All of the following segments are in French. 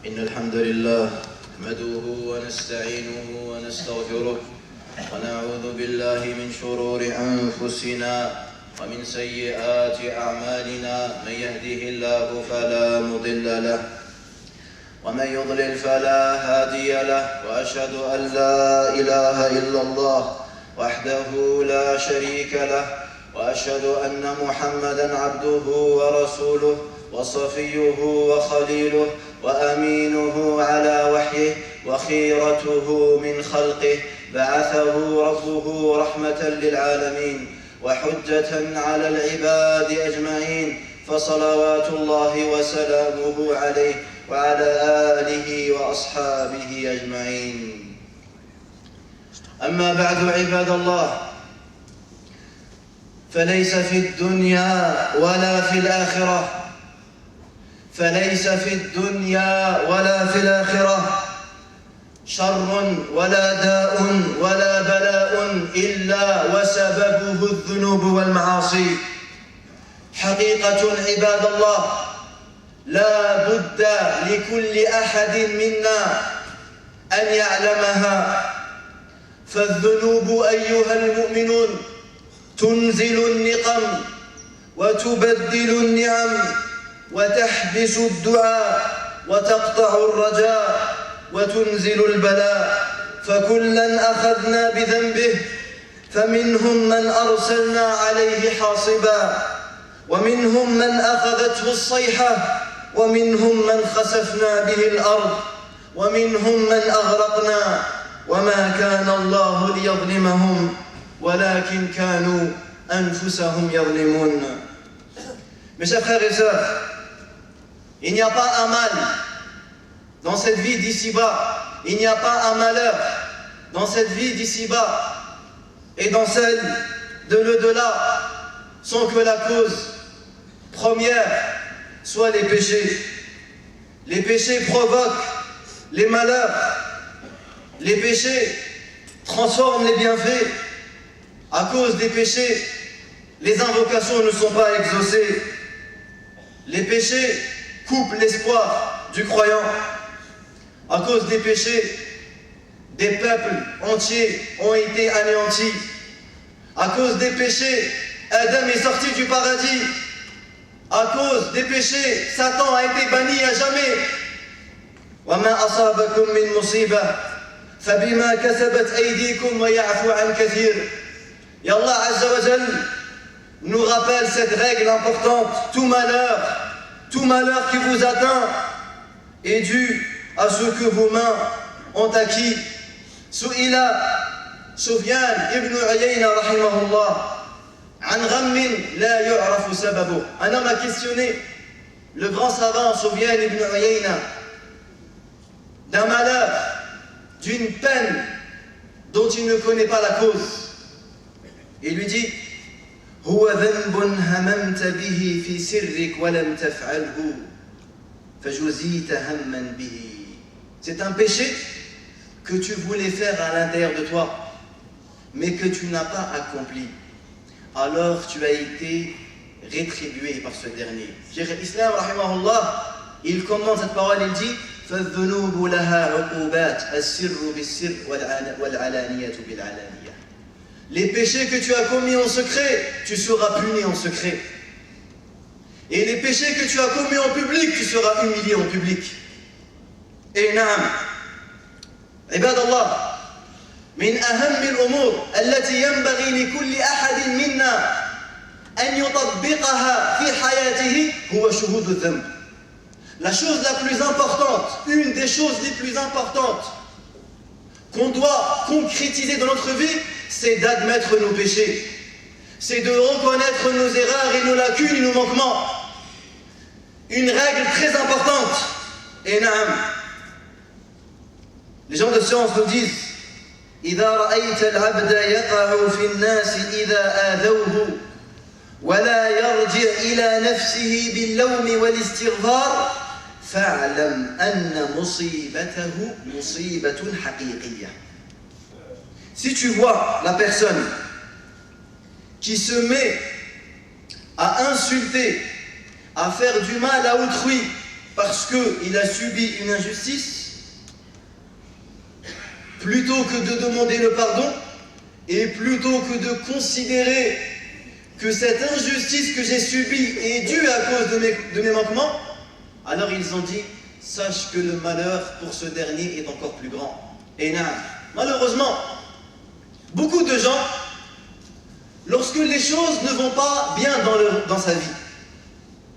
إن الحمد لله نحمده ونستعينه ونستغفره ونعوذ بالله من شرور أنفسنا ومن سيئات أعمالنا من يهده الله فلا مضل له ومن يضلل فلا هادي له وأشهد أن لا إله إلا الله وحده لا شريك له وأشهد أن محمدًا عبده ورسوله وصفيه وخليله وأمينه على وحيه وخيرته من خلقه بعثه ربه رحمة للعالمين وحجة على العباد أجمعين فصلوات الله وسلامه عليه وعلى آله وأصحابه أجمعين. أما بعد عباد الله، فليس في الدنيا ولا في الآخرة شر ولا داء ولا بلاء إلا وسببه الذنوب والمعاصي. حقيقة عباد الله، لا بد لكل أحد منا أن يعلمها، فالذنوب أيها المؤمنون تنزل النقم وتبدل النعم وتحبس الدعاء وتقطع الرجاء وتنزل البلاء، فكلا أخذنا بذنبه، فمنهم من أرسلنا عليه حاصبا ومنهم من أخذته الصيحة ومنهم من خسفنا به الأرض ومنهم من أغرقنا وما كان الله ليظلمهم ولكن كانوا أنفسهم يظلمون. Mes chers frères et sœurs, il n'y a pas un mal dans cette vie d'ici-bas, il n'y a pas un malheur dans cette vie d'ici-bas et dans celle de l'au-delà sans que la cause première soit les péchés. Les péchés provoquent les malheurs, les péchés transforment les bienfaits. À cause des péchés, les invocations ne sont pas exaucées. Les péchés coupent l'espoir du croyant. À cause des péchés, des peuples entiers ont été anéantis. À cause des péchés, Adam est sorti du paradis. À cause des péchés, Satan a été banni à jamais. وَمَا أَصَابَكُم مِّن مُّصِيبَةٍ فَبِمَا كَسَبَتْ أَيْدِيكُمْ وَيَعْفُو عَن كَثِيرٍ. Et Allah Azza wa Jal nous rappelle cette règle importante: tout malheur qui vous atteint est dû à ce que vos mains ont acquis. Su'ila Sufyan ibn Uyayna rahimahullah an ghammin la yu'rafu sababu. Un homme a questionné le grand savant Sufyan ibn Uyayna d'un malheur, d'une peine dont il ne connaît pas la cause. Il lui dit: هو ذنب هممت به في سرك ولم تفعله فجزيت هما به. C'est un péché que tu voulais faire à l'intérieur de toi, mais que tu n'as pas accompli. Alors tu as été rétribué par ce dernier. Cheikh al-Islam rahimahullah, il commente cette parole, il dit: فالذنوب لها عقوبات السر بالسر والعلانية بالعلانية. Les péchés que tu as commis en secret, tu seras puni en secret. Et les péchés que tu as commis en public, tu seras humilié en public. Et naam, عباد الله، من أهم الأمور التي ينبغي لكل أحد منا أن يطبقها في حياته هو شهود الذنب. La chose la plus importante, une des choses les plus importantes qu'on doit concrétiser dans notre vie, c'est d'admettre nos péchés, c'est de reconnaître nos erreurs et nos lacunes et nos manquements. Une règle très importante. Et naam, les gens de science nous disent: إذا رأيت العبد يقع في الناس إذا آذوه ولا يرجع إلى نفسه باللوم والاستغفار فاعلم أن مصيبته مصيبة حقيقية. Si tu vois la personne qui se met à insulter, à faire du mal à autrui parce qu'il a subi une injustice, plutôt que de demander le pardon, et plutôt que de considérer que cette injustice que j'ai subie est due à cause de mes manquements, alors ils ont dit, sache que le malheur pour ce dernier est encore plus grand. Et non, malheureusement, beaucoup de gens, lorsque les choses ne vont pas bien dans sa vie,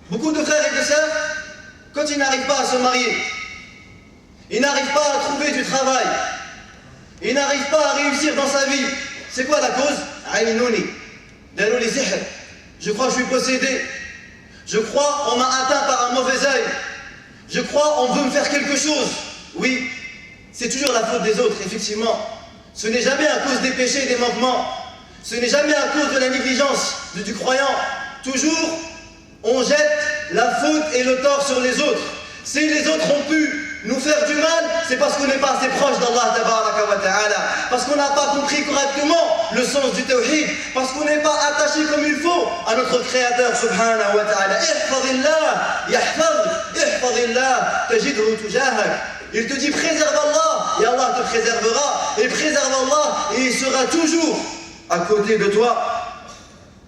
beaucoup de frères et de sœurs, quand ils n'arrivent pas à se marier, ils n'arrivent pas à trouver du travail, ils n'arrivent pas à réussir dans sa vie, c'est quoi la cause? Aïnouni, daloli sihr. Je crois que je suis possédé, je crois qu'on m'a atteint par un mauvais œil, je crois qu'on veut me faire quelque chose. Oui, c'est toujours la faute des autres, effectivement. Ce n'est jamais à cause des péchés et des manquements, ce n'est jamais à cause de la négligence du croyant. Toujours, on jette la faute et le tort sur les autres. Si les autres ont pu nous faire du mal, c'est parce qu'on n'est pas assez proche d'Allah tabaraka wa ta'ala, parce qu'on n'a pas compris correctement le sens du tawhid, parce qu'on n'est pas attaché comme il faut à notre créateur subhanahu wa ta'ala. Ihfazillah, ihfazillah, tajidhu tujahak. Il te dit préserve Allah, et Allah te préservera, et préserve Allah, et il sera toujours à côté de toi.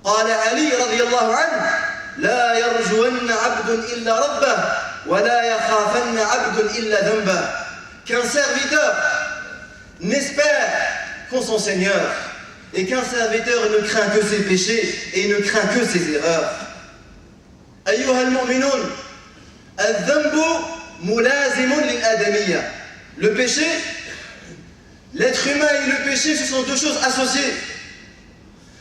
قال علي رضي الله عنه لا يرجون عبد إلا ربه ولا يخافن عبد إلا ذنبه. Qu'un serviteur n'espère qu'en son Seigneur, et qu'un serviteur ne craint que ses péchés et ne craint que ses erreurs. أيها المؤمنون الذنب ملازم للآدمية. Le péché, l'être humain et le péché, ce sont deux choses associées.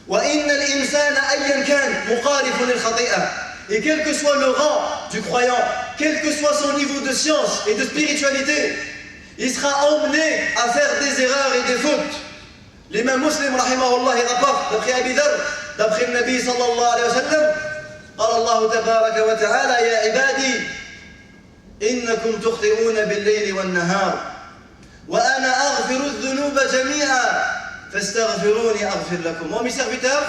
وَإِنَّ الْإِنسَانَ أَيًّا كَانَ مُخَالِفٌ لِلْخَطِيئَةِ. Et quel que soit le rang du croyant, quel que soit son niveau de science et de spiritualité, il sera emmené à faire des erreurs et des fautes. L'imam Muslim rahimahullah rapporte d'après Abi Dharr, d'après le Nabi sallallahu alayhi wa sallam, قال الله تبارك وتعالى يا عبادي إنكم تخطئون بالليل والنهار وأنا أغفر الذنوب جميعا فاستغفروني أغفر لكم. Oh mes serviteurs,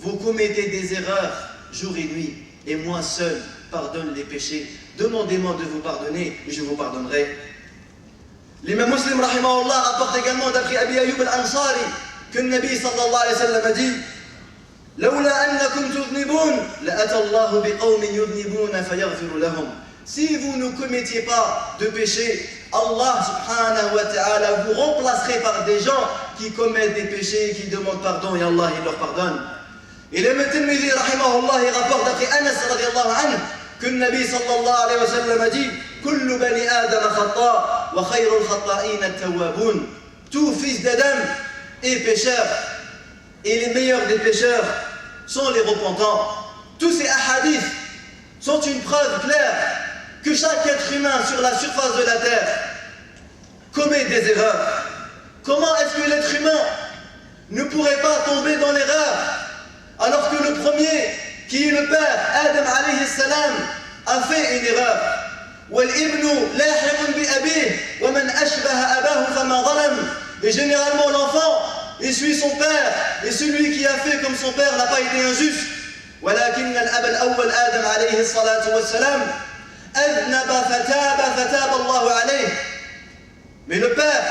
vous commettez des erreurs jour et nuit, et moi seul pardonne les péchés. Demandez-moi de vous pardonner, et je vous pardonnerai. L'imam Muslim rahimahullah rapporte également d'après Abi Ayyub al-Ansari que le Nabi sallallahu alayhi wa sallam a dit لولا أنكم تذنبون لأتى الله بقوم يذنبون فيغفر لهم. Si vous ne commettiez pas de péché, Allah subhanahu wa ta'ala vous remplacerait par des gens qui commettent des péchés et qui demandent pardon, et Allah il leur pardonne. Et l'imam Tirmidhi rahimahullah il rapporte d'après Anas radiallahu anhu que le Nabi sallallahu alayhi wa sallam a dit كل بني آدم خطاء وخير الخطائين التوابون. Tout fils d'Adam est pécheur, et les meilleurs des pécheurs sont les repentants. Tous ces hadiths sont une preuve claire que chaque être humain sur la surface de la terre commet des erreurs. Comment est-ce que l'être humain ne pourrait pas tomber dans l'erreur alors que le premier, qui est le père, Adam alayhi salam, a fait une erreur? Et généralement l'enfant, il suit son père, et celui qui a fait comme son père n'a pas été injuste. ولكن الأب الأول آدم عليه الصلاة والسلام أذنب فتاب الله عليه. Mais le père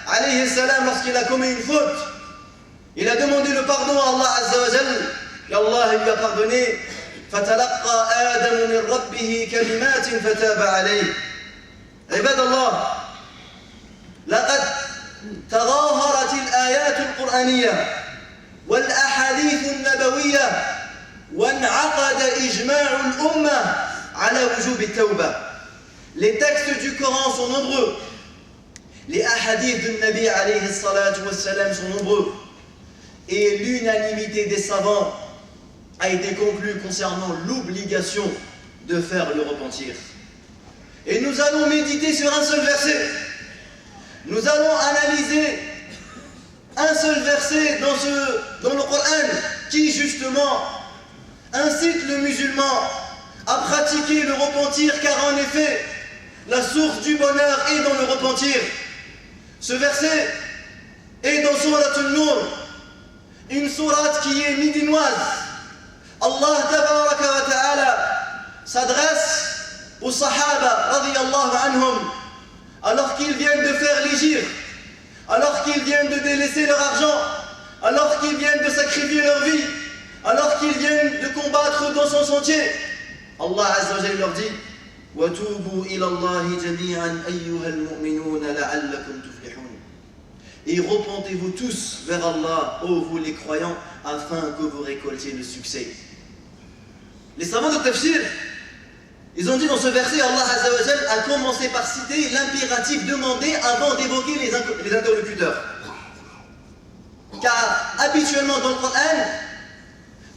alayhi salam, lorsqu'il a commis une faute, il a demandé le pardon à Allah azza wa jal, et Allah lui a pardonné. فتلقى آدم من ربه كلمات فتاب عليه. عباد الله، لقد تظاهرت الآيات القرآنية والأحاديث النبوية وانعقد إجماع الأمة على وجوب التوبة. Les textes du Coran sont nombreux, les ahadiths du Nabi alayhi salatu wassalam sont nombreux, et l'unanimité des savants a été conclue concernant l'obligation de faire le repentir. Et nous allons méditer sur un seul verset. Nous allons analyser un seul verset dans le Coran qui justement incite le musulman à pratiquer le repentir, car en effet la source du bonheur est dans le repentir. Ce verset est dans Surat An-Nur, une sourate qui est médinoise. Allah tabaraka wa ta'ala s'adresse aux Sahaba, radiyallahu anhum, alors qu'ils viennent de faire l'hijr, alors qu'ils viennent de délaisser leur argent, alors qu'ils viennent de sacrifier leur vie, alors qu'ils viennent de combattre dans son sentier, Allah Azza wa Jalla leur dit وَتُوبُوا إِلَى اللَّهِ جَمِيعًا أَيُّهَا الْمُؤْمِنُونَ لَعَلَّكُمْ تُفْلِحُونَ. Et repentez-vous tous vers Allah, ô vous les croyants, afin que vous récoltiez le succès. Les savants de Tafsir, ils ont dit dans ce verset, Allah Azza wa Jalla a commencé par citer l'impératif demandé avant d'évoquer les interlocuteurs. Car habituellement dans le Coran,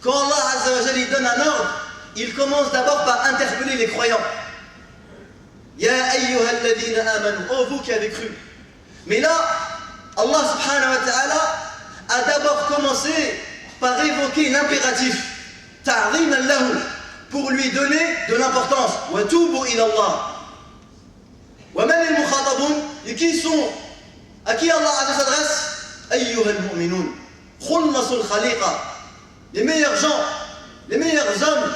quand Allah Azza wa Jalla donne un ordre, il commence d'abord par interpeller les croyants. Ya ayyuhal ladhina amanu, oh vous qui avez cru. Mais là, Allah subhanahu wa ta'ala a d'abord commencé par évoquer l'impératif, ta'ziman lahu, pour lui donner de l'importance. Wa tubu ila Allah. Wa man al-mukhatabun, et qui sont, à qui Allah s'adresse? Ayyuhal mu'minun, khullasul khaliqa, les meilleurs gens, les meilleurs hommes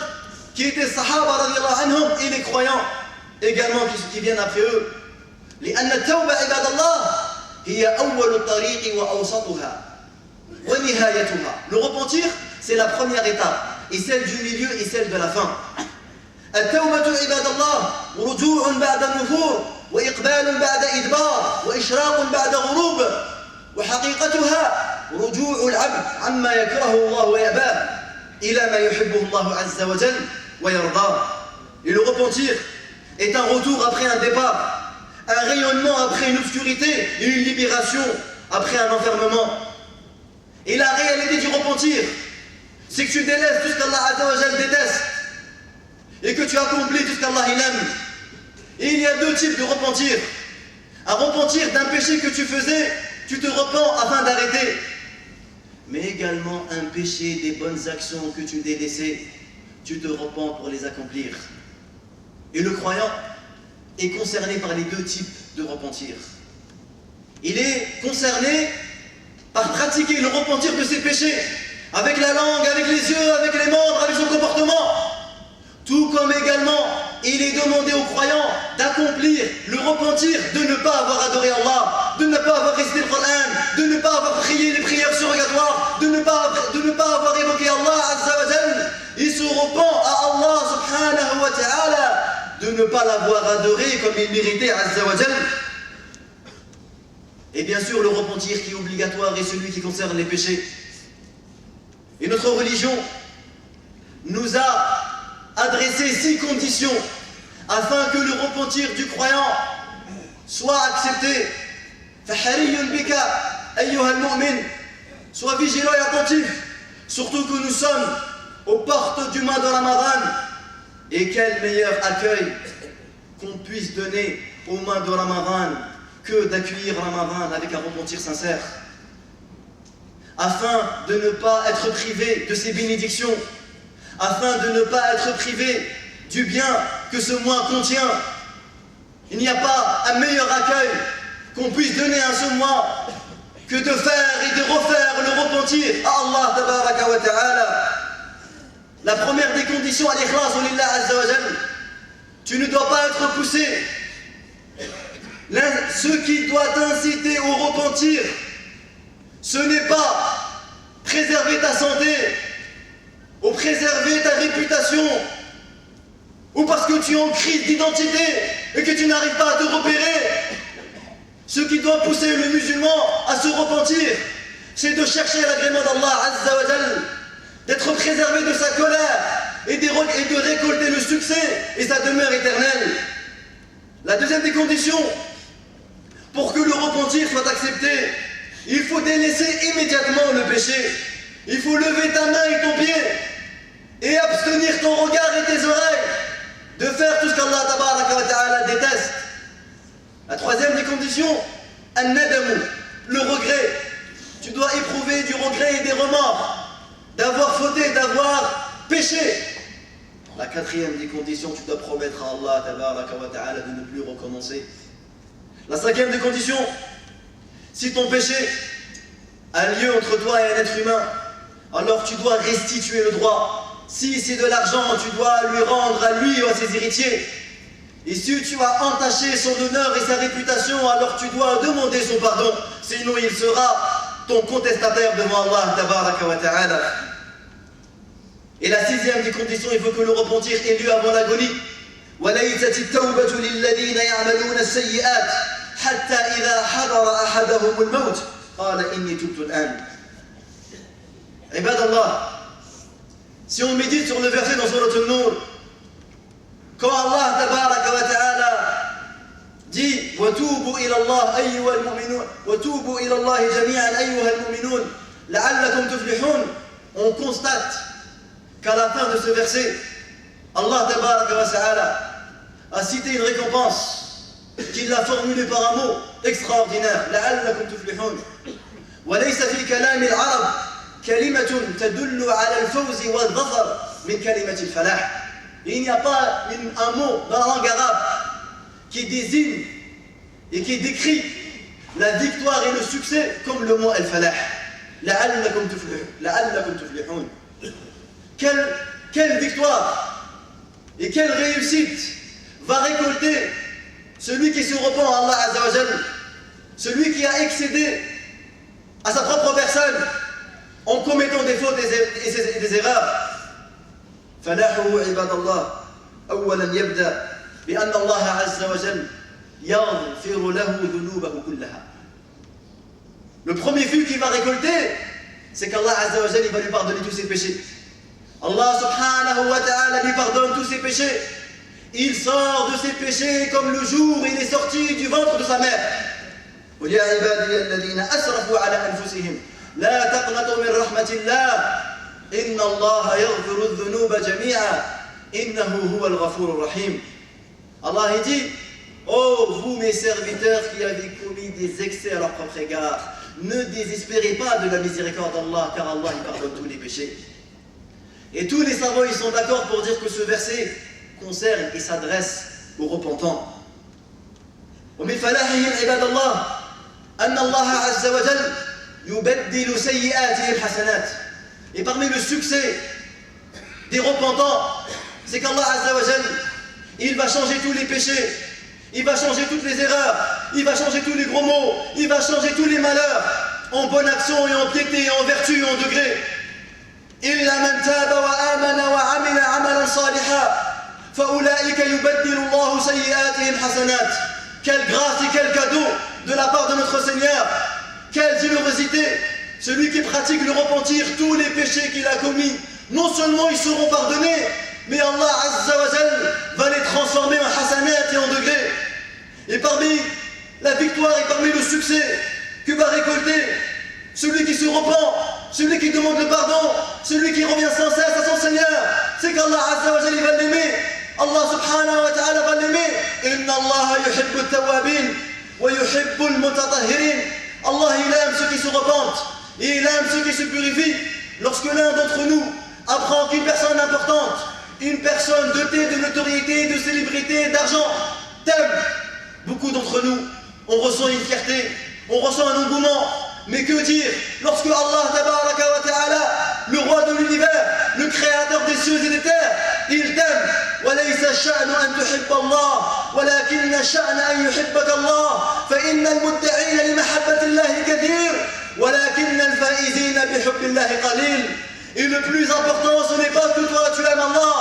qui étaient sahaba radiyallahu anhum et les croyants également qui viennent après eux. لأن التوبة عباد الله هي أول الطريق وأوسطها ونهايتها. Le repentir, c'est la première étape, et celle du milieu et celle de la fin. التوبة عباد الله رجوع بعد النفور وإقبال بعد إدبار وإشراق بعد غروب وحقيقتها رجوع العبد عما يكره الله ويأباه إلى ما يحبه الله عز وجل ويرضاه. Et le repentir est un retour après un départ, un rayonnement après une obscurité et une libération après un enfermement. Et la réalité du repentir, c'est que tu délaisses tout ce qu'Allah Azza wa Jal déteste et que tu accomplis tout ce qu'Allah il aime. Et il y a deux types de repentir. Un repentir d'un péché que tu faisais, tu te repens afin d'arrêter. Mais également un péché des bonnes actions que tu délaissais, tu te repens pour les accomplir. Et le croyant est concerné par les deux types de repentir. Il est concerné par pratiquer le repentir de ses péchés, avec la langue, avec les yeux, avec les membres, avec son comportement. Tout comme également, il est demandé aux croyants d'accomplir le repentir de ne pas avoir adoré Allah, de ne pas avoir récité le Coran, de ne pas avoir prié les prières surrogatoires, de ne pas avoir évoqué Allah Azza wa Jal. Il se repent à Allah subhanahu wa ta'ala de ne pas l'avoir adoré comme il méritait Azza wa Jal. Et bien sûr, le repentir qui est obligatoire est celui qui concerne les péchés. Et notre religion nous a adressé 6 conditions afin que le repentir du croyant soit accepté. فَحَرِيٌّ بِكَ أَيُّهَا الْمُؤْمِنِ, sois vigilant et attentif, surtout que nous sommes aux portes du mois de Ramadan. Et quel meilleur accueil qu'on puisse donner au mois de Ramadan que d'accueillir Ramadan avec un repentir sincère, afin de ne pas être privé de ses bénédictions, afin de ne pas être privé du bien que ce mois contient. Il n'y a pas un meilleur accueil qu'on puisse donner à ce mois que de faire et de refaire le repentir à Allah tabaraka wa ta'ala. La première des conditions, al-ikhlas lillah azza wa jal. Tu ne dois pas être poussé. Ce qui doit t'inciter au repentir, ce n'est pas préserver ta santé, ou préserver ta réputation, ou parce que tu es en crise d'identité et que tu n'arrives pas à te repérer. Ce qui doit pousser le musulman à se repentir, c'est de chercher l'agrément d'Allah Azza wa Jal, d'être préservé de sa colère et de récolter le succès et sa demeure éternelle. La deuxième des conditions, pour que le repentir soit accepté, il faut délaisser immédiatement le péché. Il faut lever ta main et ton pied et abstenir ton regard et tes oreilles de faire tout ce qu'Allah tabaraka wa ta'ala déteste. La troisième des conditions, an-nadamu, le regret. Tu dois éprouver du regret et des remords d'avoir fauté, d'avoir péché. La quatrième des conditions, tu dois promettre à Allah tabaraka wa ta'ala de ne plus recommencer. La cinquième des conditions, si ton péché a lieu entre toi et un être humain, alors tu dois restituer le droit. Si c'est de l'argent, tu dois lui rendre à lui ou à ses héritiers. Et si tu as entaché son honneur et sa réputation, alors tu dois demander son pardon. Sinon il sera ton contestataire devant Allah tabaraka wa ta'ala. Et la sixième des conditions, il faut que le repentir ait lieu avant l'agonie. وَلَيْسَتِ التَّوْبَةُ لِلَّذِينَ يَعْمَلُونَ السَّيِّئَاتِ حَتَّى إِذَا حَضَرَ أَحَدَهُمُ الْمَوْتُ قَالَ إِنِّي تُبْتُ الْآنَ. Ibadallah, si on médite sur le verset dans Surat An-Nur, quand Allah tabaraka wa ta'ala dit وَتُوبُوا إِلَى اللَّهِ أَيُّهَا الْمُؤْمِنُونَ وَتُوبُوا إِلَى اللَّهِ جَمِيعًا أَيُّهَا الْمُؤْمِنُونَ لَعَلَّكُمْ تُفْلِحُونَ, on constate qu'à la fin de ce verset, Allah tabaraka wa ta'ala a cité une récompense qu'il a formulée par un mot extraordinaire, لَعَلَّكُمْ تُفْلِحُونَ. وَلَيْسَ فِي كَلَامِ الْعَرَبِ كَلِمَةٌ تَدُلُّ عَلَى الْفَوْزِ وَالظَّفَرِ مِنْ كَلِمَةِ الْفَلَاحِ. Il n'y a pas un mot dans la langue arabe qui désigne et qui décrit la victoire et le succès comme le mot al-falah. لَعَلَّكُمْ تُفْلِحُونَ. Quelle victoire et quelle réussite va récolter celui qui se repent à Allah Azza wa Jal, celui qui a excédé à sa propre personne en commettant des fautes et des erreurs. فلاحه عباد الله أولا يبدأ بأن الله عز وجل يغفر له ذنوبه كلها. Le premier fruit qu'il va récolter, c'est qu'Allah Azza wa Jal va lui pardonner tous ses péchés. Allah subhanahu wa ta'ala lui pardonne tous ses péchés. Il sort de ses péchés comme le jour où il est sorti du ventre de sa mère. قل يا عبادي الذين أسرفوا على أنفسهم لا تقنطوا من رحمة الله إن الله يغفر الذنوب جميعا إنه هو الغفور الرحيم. Allah dit, oh vous mes serviteurs qui avez commis des excès à leur propre égard, ne désespérez pas de la miséricorde d'Allah, car Allah il pardonne tous les péchés. Et tous les savants ils sont d'accord pour dire que ce verset concerne et s'adresse aux repentants. ومن فلاحهم عباد الله أن الله عز وجل يبدل سيئاتهم حسنات. Et parmi le succès des repentants, c'est qu'Allah Azza wa Jal, il va changer tous les péchés, il va changer toutes les erreurs, il va changer tous les gros mots, il va changer tous les malheurs en bonne action et en piété et en vertu et en degré. إِلَّا مَنْ تَابَ وَآمَنَ وَعَمِلَ عَمَلًا صَالِحًا فَأُولَٰئِكَ يُبَدِّلُ اللَّهُ سَيِّئَاتِهِمْ حَسَنَاتٍ. Quelle grâce et quel cadeau de la part de notre Seigneur, quelle générosité. Celui qui pratique le repentir, tous les péchés qu'il a commis, non seulement ils seront pardonnés, mais Allah Azza wa Jal va les transformer en hasanat et en degrés. Et parmi la victoire et parmi le succès que va récolter celui qui se repent, celui qui demande le pardon, celui qui revient sans cesse à son Seigneur, c'est qu'Allah Azza wa Jal va l'aimer. Allah subhanahu wa ta'ala va l'aimer. Inna Allah yuhibbu at-tawwabin wa yuhibbu al-mutatahhirin. Allah il aime ceux qui se repentent et il aime ceux qui se purifient. Lorsque l'un d'entre nous apprend qu'une personne importante, une personne dotée de notoriété, de célébrité, d'argent, t'aime, beaucoup d'entre nous, on ressent une fierté, on ressent un engouement. Mais que dire lorsque Allah tabaraka wa ta'ala, le roi de l'univers, le créateur des cieux et des terres, il t'aime. وليس الشأن أن تحب الله ولكن الشأن أن يحبك الله فإن المدعين لمحبة الله كثير ولكن الفائزين بحب الله قليل. Et le plus important, ce n'est pas que toi tu aimes Allah,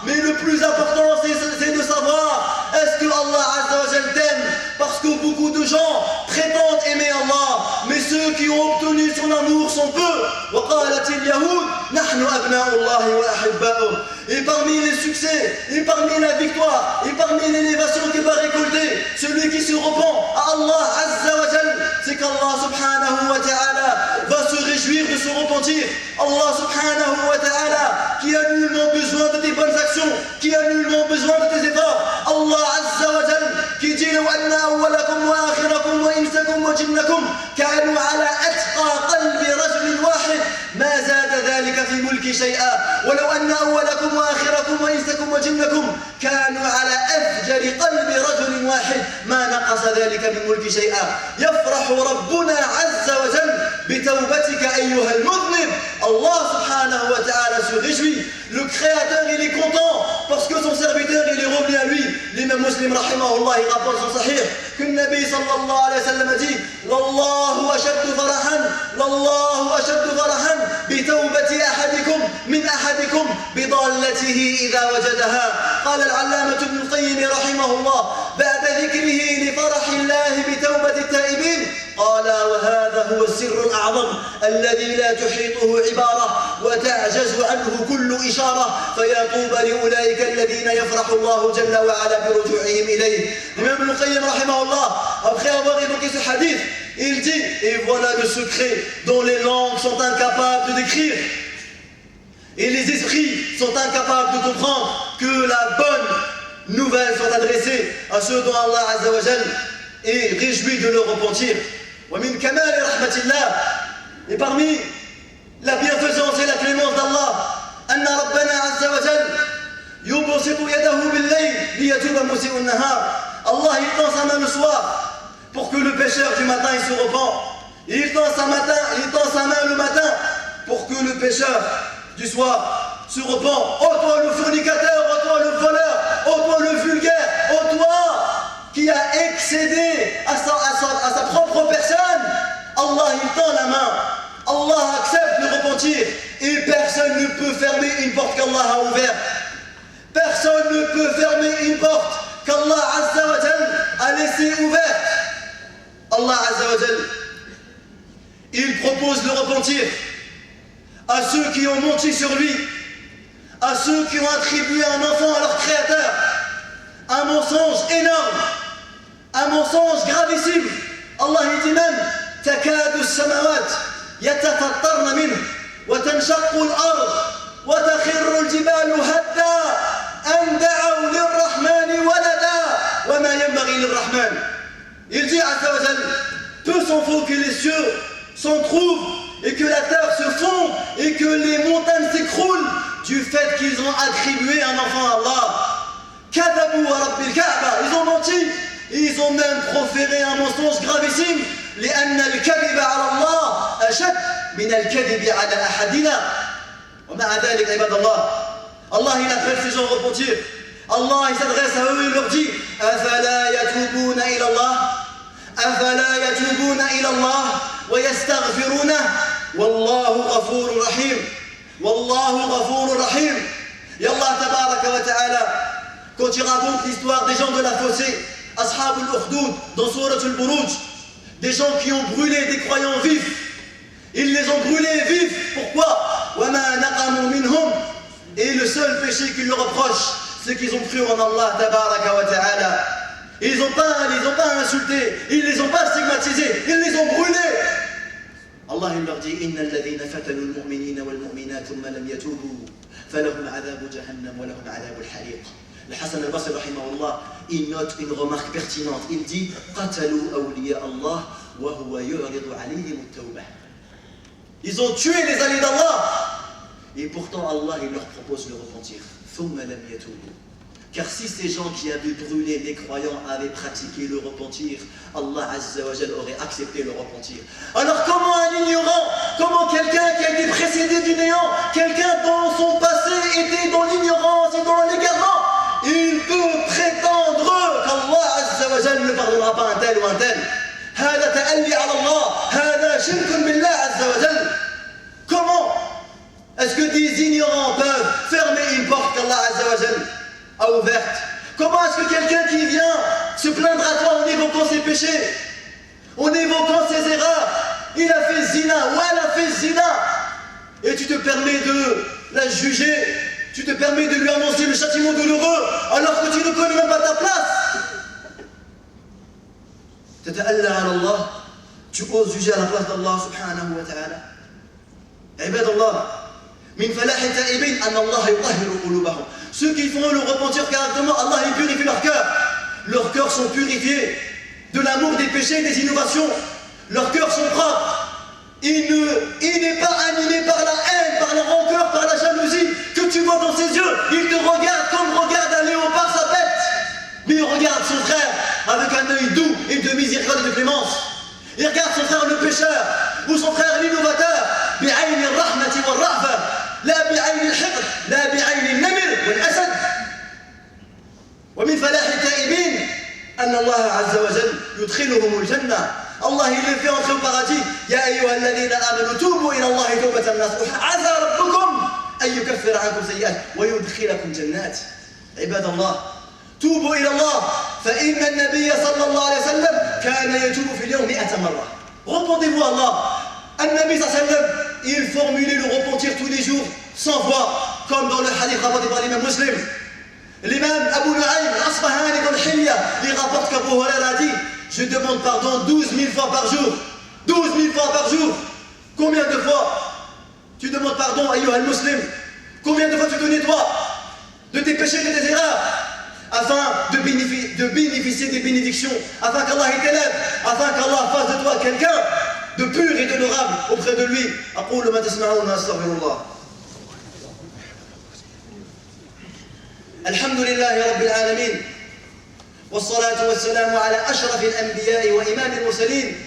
mais le plus important c'est de savoir est-ce que Allah Azza wa Jal t'aime, parce que beaucoup de gens prétendent aimer Allah, mais ceux qui ont obtenu son amour sont peu. وقالت اليهود نحن أبناء الله وأحباؤه. Et parmi les succès, et parmi la victoire, et parmi l'élévation que va récolter celui qui se repent à Allah Azza wa Jal, c'est qu'Allah subhanahu wa ta'ala va se réjouir de se repentir. Allah subhanahu wa ta'ala qui a nullement besoin de tes bonnes actions, qui a nullement besoin de tes efforts. Allah Azza wa Jal qui dit لو أن أولكم وآخركم وإنسكم وجنكم كانوا على أتقى قلب رجل واحد ما زاد ذلك في ملك شيئا ولو أن أولكم وآخركم وإنسكم وجنكم كانوا على أفجر قلب رجل واحد ما نقص ذلك من ملك شيئا. يفرح ربنا عز وجل بتوبتك أيها المذنب. Allah subhanahu wa ta'ala se réjouit. Le Créateur, il est content parce que son serviteur, il est revenu à lui. L'imam Muslim, rahimahullah, il rapporte son sahih que le Nabi sallallahu alayhi wa sallam a dit Wallahu ashaddu farahan bitawbati ahadikum min ahadikum bidallatihi idha wajadaha. قال العلامة ابن القيم رحمه الله بعد ذكره لفرح الله بتوبة التائبين قال وهذا هو السر الأعظم الذي لا تحيطه عبارة وتعجز عنه كل إشارة فيا طوبى لأولئك الذين يفرح الله جل وعلا برجوعهم إليه. L'imam Ibn Qayyim rahimahullah, après avoir évoqué ce hadith, il dit et voilà le secret dont les langues sont incapables de décrire et les esprits sont incapables de comprendre, que la bonne nouvelle soit adressée à ceux dont Allah Azza wa Jal est réjoui de leur repentir. ومن كمال رحمة الله, et parmi la bienfaisance et la clémence d'Allah, أن ربنا عز وجل يبسط يده بالليل ليتوب مسيء النهار. Allah il tend sa main le soir pour que le pécheur du matin il se repent. Il tend sa main le matin pour que le pécheur du soir se repent. Oh toi le fornicateur, oh toi le voleur, oh toi le vulgaire, oh toi qui a excédé à sa propre personne. Allah il tend la main. Allah accepte le repentir et personne ne peut fermer une porte qu'Allah a ouverte. Personne ne peut fermer une porte qu'Allah Azza wa Jal a laissée ouverte. Allah Azza wa Jal, il propose le repentir à ceux qui ont menti sur lui, à ceux qui ont attribué un enfant à leur créateur, un mensonge énorme, un mensonge gravissime. Allah dit même takadu as-samawat yatafattarna minhu wa tanshaqqu al-ard wa takhirru al-jibalu hadda an da'u lir-rahmani walada wa ma yanbaghi lir-rahman. Il dit Azza wa Jal, peu s'en faut que les cieux s'entrouvent et que la terre se fonde et que les montagnes s'écroulent du fait qu'ils ont attribué un enfant à Allah. Kadabu wa rabbil Kaaba, ils ont menti, ils ont même proféré un mensonge gravissime. لأن الكذب على الله أشد من الكذب على أحدنا. ومع ذلك عباد الله, Allah il appelle ces gens à repentir. Allah il s'adresse à eux et il leur dit أفلا يتوبون إلى الله أفلا يتوبون إلى الله ويستغفرونه والله غفور رحيم والله غفور رحيم. Et Allah tabaraka wa ta'ala, quand il raconte l'histoire des gens de la fossée, Ashab al-Ukhdud, dans Surat al-Buruj, des gens qui ont brûlé des croyants vifs, ils les ont brûlés vifs. Pourquoi? وَمَا نَقَمُوا مِنْهُمْ. Et le seul péché qu'ils leur reprochent, c'est qu'ils ont cru en Allah tabaraka wa ta'ala. Ils n'ont pas insulté, ils ne les ont pas stigmatisés, ils les ont brûlés. Allah il leur dit إِنَّ الَّذِينَ فَتَنُوا الْمُؤْمِنِينَ وَالْمُؤْمِنَاتِ ثُمَّ لَمْ يَتُوبُوا فَلَهُمْ عَذَابُ جَهَنَّمَ وَلَهُمْ عَذَابُ الْحَرِيقِ. Le Hassan al-Basri rahimahullah, il note une remarque pertinente. Il dit قَتَلُوا أَوْلِيَاءَ اللَّهِ وَهُوَ يُعْرِضُ عَلَيْهِمُ التَّوْبَةَ. Ils ont tué les alliés d'Allah et pourtant Allah il leur propose le repentir. ثُمَّ لَمْ يَتُوبُوا. Car si ces gens qui avaient brûlé les croyants avaient pratiqué le repentir, Allah Azza wa Jal aurait accepté le repentir. Alors comment un ignorant, comment quelqu'un qui a été précédé du néant, quelqu'un dont son passé était dans l'ignorance et dans l'égarement, il peut prétendre qu'Allah Azza wa Jal ne pardonnera pas un tel ou un tel. هذا تألي على الله هذا شرك بالله عز وجل. Comment est-ce que des ignorants peuvent fermer une porte qu'Allah Azza wa Jal a ouverte? Comment est-ce que quelqu'un qui vient se plaindre à toi en évoquant ses péchés, en évoquant ses erreurs, il a fait zina ou elle a fait zina, et tu te permets de la juger, tu te permets de lui annoncer le châtiment douloureux alors que tu ne connais même pas ta place? تتألى على الله, tu oses juger à la place d'Allah subhanahu wa ta'ala. عباد الله, من فلاح التائبين أن الله يطهر قلوبهم. Ceux qui font le repentir correctement, Allah il purifie leur cœur. Leurs cœurs sont purifiés de l'amour des péchés et des innovations. Leurs cœurs sont propres. Il n'est pas animé par la haine, par la rancœur, par la jalousie que tu vois dans ses yeux. Il te regarde comme regarde un léopard sa bête. Mais il regarde son frère avec un œil doux et de miséricorde et de clémence. Il regarde son frère le pécheur ou son frère l'innovateur, بعين الرحمة والرأفة لا بعين الحقد لا بعين النمر والأسد. ومن فلاح التائبين أن الله عز وجل يدخلهم الجنة. الله il les fait entrer au paradis. يا أيها الذين آمنوا توبوا إلى الله توبة نصوحا عسى ربكم أن يكفر عنكم سيئات ويدخلكم جنات. عباد الله توبوا إلى الله فإن النبي صلى الله عليه وسلم كان يتوب في اليوم 100 مرة. Repentez-vous à Allah. النبي صلى الله عليه وسلم il formulait le repentir tous les jours 100 fois comme dans le hadith rapporté par l'imam Muslim. L'imam Abu Nu'aym al-Asfahani dans le Hilya, il rapporte qu'Abu Huraira dit je demande pardon 12 000 fois par jour. 12 000 fois par jour. Combien de fois tu demandes pardon, ayyuha al-Muslim? Combien de fois tu te nettoies de tes péchés, de tes erreurs, afin de bénéficier des bénédictions, afin qu'Allah t'élève, afin qu'Allah fasse de toi quelqu'un de pur et d'honorable auprès de lui. أقول ما تسمعون أستغفر الله. الحمد لله رب العالمين والصلاة والسلام على أشرف الأنبياء وإمام المرسلين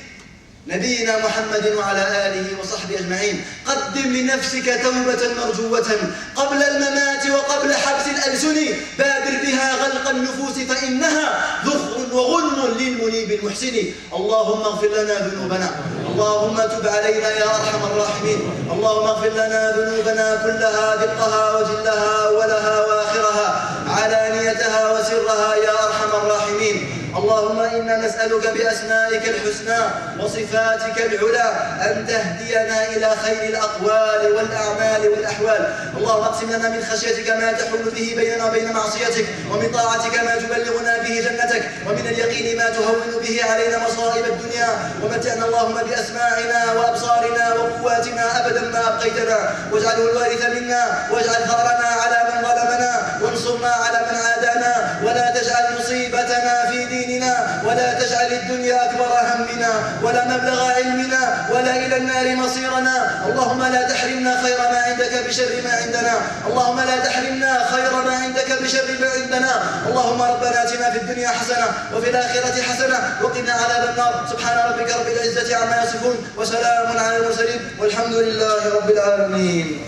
نبينا محمد وعلى آله وصحبه أجمعين. قدم لنفسك توبة مرجوة قبل الممات وقبل حبس الألسن بادر بها غلق النفوس فإنها ذخر وغنم للمنيب المحسن. اللهم اغفر لنا ذنوبنا اللهم تب علينا يا أرحم الراحمين. اللهم اغفر لنا ذنوبنا كلها دقها وجلها أولها وآخرها علانيتها وسرها يا أرحم الراحمين. اللهم إنا نسألك بأسمائك الحسنى وصفاتك العلى أن تهدينا إلى خير الأقوال والأعمال والأحوال. اللهم اقسم لنا من خشيتك ما تحول به بيننا وبين معصيتك ومن طاعتك ما تبلغنا به جنتك ومن اليقين ما تهون به علينا مصائب الدنيا. ومتعنا اللهم بأسماعنا وأبصارنا وقواتنا أبدا ما أبقيتنا واجعله الوارث منا واجعل ثأرنا على من ظلمنا وانصرنا على من عادانا ولا تجعل مصيبتنا في ديننا ولا تجعل الدنيا أكبر همنا ولا مبلغ علمنا ولا إلى النار مصيرنا. اللهم لا تحرمنا خير ما عندك بشر ما عندنا. اللهم لا تحرمنا خير ما عندك بشر ما عندنا. اللهم ربنا آتنا في الدنيا حسنة وفي الآخرة حسنة وقنا عذاب النار. سبحان ربك رب العزة عما يصفون وسلام على المرسلين والحمد لله رب العالمين.